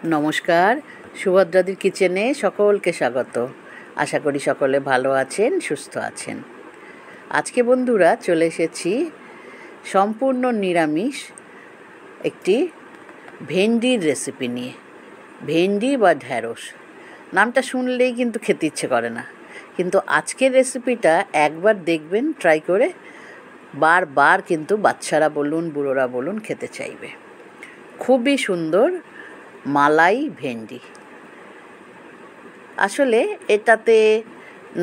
নমস্কার, সুভদ্রাদির কিচেনে সকলকে স্বাগত। আশা করি সকলে ভালো আছেন, সুস্থ আছেন। আজকে বন্ধুরা চলে এসেছি সম্পূর্ণ নিরামিষ একটি ভেন্ডির রেসিপি নিয়ে। ভেন্ডি বা ঢ্যাঁড়স নামটা শুনলেই কিন্তু খেতে ইচ্ছে করে না, কিন্তু আজকের রেসিপিটা একবার দেখবেন ট্রাই করে, বারবার কিন্তু বাচ্চারা বলুন বুড়োরা বলুন খেতে চাইবে। খুবই সুন্দর মালাই ভেন্ডি। আসলে এটাতে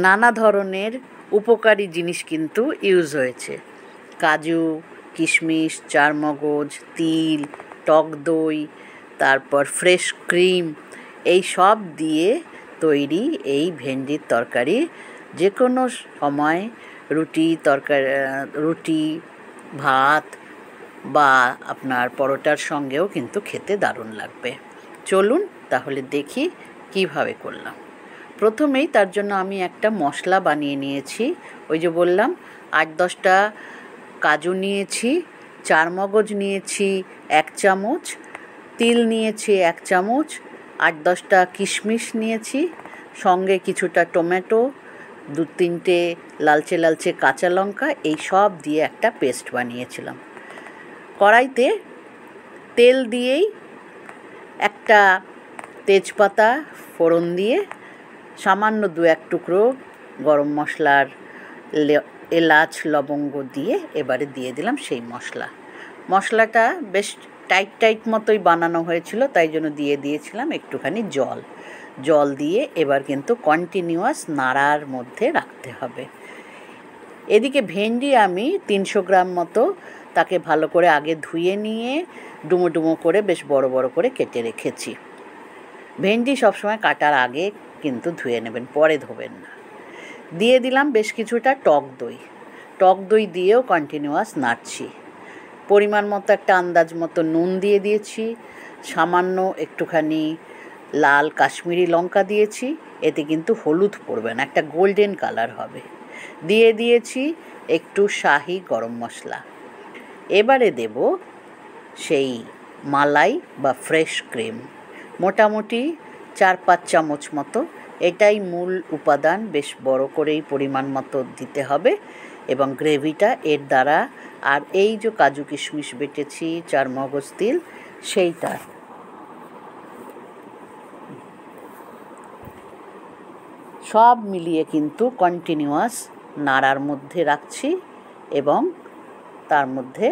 নানা ধরনের উপকারী জিনিস কিন্তু ইউজ হয়েছে। কাজু, কিশমিশ, চারমগজ, তিল, টক দই, তারপর ফ্রেশ ক্রিম, এই সব দিয়ে তৈরি এই ভেন্ডির তরকারি যে কোনো সময় রুটি, ভাত বা আপনার পরোটার সঙ্গেও কিন্তু খেতে দারুণ লাগবে। চলুন তাহলে দেখি কিভাবে করলাম। প্রথমেই তার জন্য আমি একটা মশলা বানিয়ে নিয়েছি। ওই যে বললাম 8-10টা কাজু নিয়েছি, চারমগজ নিয়েছি 1 চামচ, তিল নিয়েছি 1 চামচ, 8-10টা কিশমিশ নিয়েছি, সঙ্গে কিছুটা টমেটো, 2-3টে লালচে লালচে কাঁচা লঙ্কা, এই সব দিয়ে একটা পেস্ট বানিয়েছিলাম। কড়াইতে তেল দিয়েই একটা তেজপাতা ফোড়ন দিয়ে সামান্য 2-1 টুকরো গরম মশলার এলাচ লবঙ্গ দিয়ে এবারে দিয়ে দিলাম সেই মশলাটা বেশ টাইট মতোই বানানো হয়েছিল, তাই জন্য দিয়ে দিয়েছিলাম একটুখানি জল দিয়ে এবার কিন্তু কন্টিনিউয়াস নাড়ার মধ্যে রাখতে হবে। এদিকে ভেন্ডি আমি 300 গ্রাম মতো তাকে ভালো করে আগে ধুয়ে নিয়ে ডুমো ডুমো করে বেশ বড় বড় করে কেটে রেখেছি। ভেন্ডি সবসময় কাটার আগে কিন্তু ধুয়ে নেবেন, পরে ধোবেন না। দিয়ে দিলাম বেশ কিছুটা টক দই দিয়েও কন্টিনিউয়াস নাড়ছি। পরিমাণ মতো একটা আন্দাজ মতো নুন দিয়ে দিয়েছি, সামান্য একটুখানি লাল কাশ্মীরি লঙ্কা দিয়েছি, এতে কিন্তু হলুদ পড়বে না, একটা গোল্ডেন কালার হবে। দিয়ে দিয়েছি একটু শাহি গরম মশলা। এবারে দেব সেই মালাই বা ফ্রেশ ক্রিম, মোটামুটি 4-5 চামচ মতো। এটাই মূল উপাদান, বেশ বড় করেই পরিমাণ মতো দিতে হবে এবং গ্রেভিটা এর দ্বারা, আর এই যে কাজু কিশমিশ বেটেছি, চারমগজ, তিল, সেইটা সব মিলিয়ে কিন্তু কন্টিনিউয়াস নাড়ার মধ্যে রাখছি এবং তার মধ্যে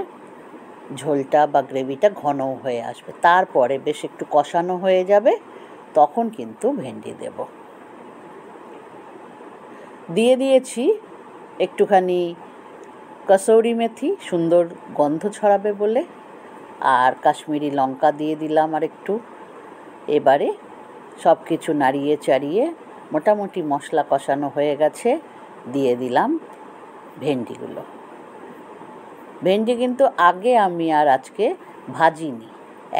ঝোলটা বা গ্রেভিটা ঘনও হয়ে আসবে। তারপরে বেশ একটু কষানো হয়ে যাবে, তখন কিন্তু ভেন্ডি দেব। দিয়ে দিয়েছি একটুখানি কসৌরি মেথি, সুন্দর গন্ধ ছড়াবে বলে, আর কাশ্মীরি লঙ্কা দিয়ে দিলাম আর একটু। এবারে সব কিছু নাড়িয়ে চাড়িয়ে মোটামুটি মশলা কষানো হয়ে গেছে, দিয়ে দিলাম ভেন্ডিগুলো। ভেন্ডি কিন্তু আগে আমি আর আজকে ভাজিনি,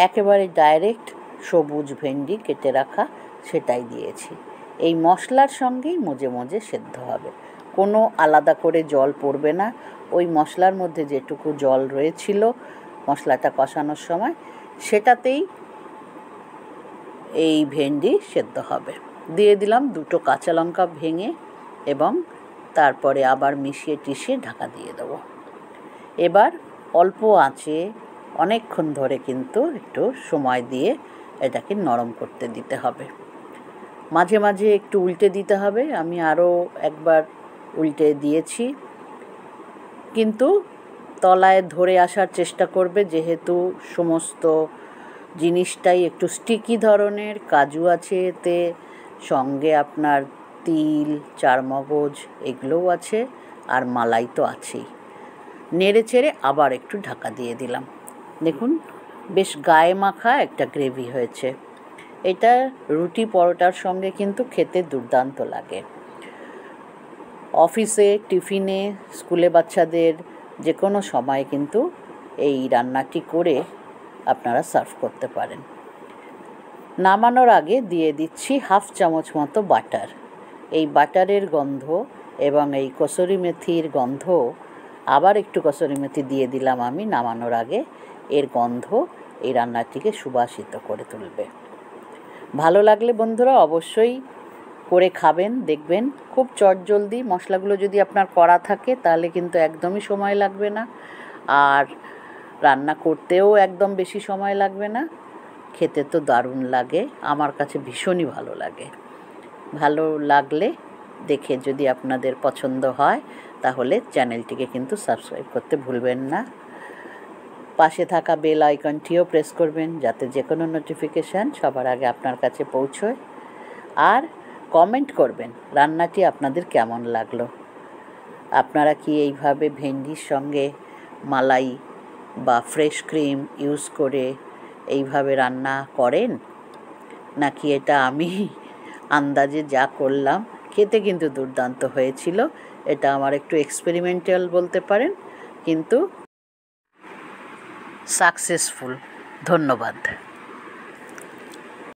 একেবারে ডাইরেক্ট সবুজ ভেন্ডি কেটে রাখা সেটাই দিয়েছি। এই মশলার সঙ্গেই মজে সেদ্ধ হবে, কোনো আলাদা করে জল পড়বে না। ওই মশলার মধ্যে যেটুকু জল রয়েছিল মশলাটা কষানোর সময়, সেটাতেই এই ভেন্ডি সেদ্ধ হবে। দিয়ে দিলাম 2টো কাঁচা লঙ্কা ভেঙে এবং তারপরে আবার মিশিয়ে টিশিয়ে ঢাকা দিয়ে দেবো। এবার অল্প আঁচে অনেকক্ষণ ধরে কিন্তু একটু সময় দিয়ে এটাকে নরম করতে দিতে হবে। মাঝে মাঝে একটু উল্টে দিতে হবে। আমি আরও একবার উল্টে দিয়েছি, কিন্তু তলায় ধরে আসার চেষ্টা করবে, যেহেতু সমস্ত জিনিসটাই একটু স্টিকি ধরনের। কাজু আছে এতে, সঙ্গে আপনার তিল, চারমগজ এগুলোও আছে, আর মালাই তো আছেই। নেড়ে চেড়ে আবার একটু ঢাকা দিয়ে দিলাম। দেখুন বেশ গায়ে মাখা একটা গ্রেভি হয়েছে। এটা রুটি পরোটার সঙ্গে কিন্তু খেতে দুর্দান্ত লাগে। অফিসে, টিফিনে, স্কুলে বাচ্চাদের যে কোনো সময় কিন্তু এই রান্নাটি করে আপনারা সার্ভ করতে পারেন। নামানোর আগে দিয়ে দিচ্ছি 1/2 চামচ মতো বাটার। এই বাটারের গন্ধ এবং এই কসুরি মেথির গন্ধ, আবার একটু কসুরি মেথি দিয়ে দিলাম আমি নামানোর আগে, এর গন্ধ এই রান্নাটিকে সুবাসিত করে তুলবে। ভালো লাগলে বন্ধুরা অবশ্যই করে খাবেন, দেখবেন খুব চটজলদি। মশলাগুলো যদি আপনার করা থাকে তাহলে কিন্তু একদমই সময় লাগবে না, আর রান্না করতেও একদম বেশি সময় লাগবে না। খেতে তো দারুণ লাগে, আমার কাছে ভীষণই ভালো লাগে। ভালো লাগলে দেখে যদি আপনাদের পছন্দ হয় তাহলে চ্যানেলটিকে কিন্তু সাবস্ক্রাইব করতে ভুলবেন না। পাশে থাকা বেল আইকনটিও প্রেস করবেন যাতে যে কোনো নোটিফিকেশান সবার আগে আপনার কাছে পৌঁছয়। আর কমেন্ট করবেন রান্নাটি আপনাদের কেমন লাগলো। আপনারা কি এইভাবে ভেন্ডির সঙ্গে মালাই বা ফ্রেশ ক্রিম ইউজ করে এইভাবে রান্না করেন, নাকি এটা আমি আন্দাজে যা করলাম? খেতে কিন্তু দুর্দান্ত হয়েছিল। এটা আমার একটু এক্সপেরিমেন্টাল বলতে পারেন, কিন্তু সাকসেসফুল। ধন্যবাদ।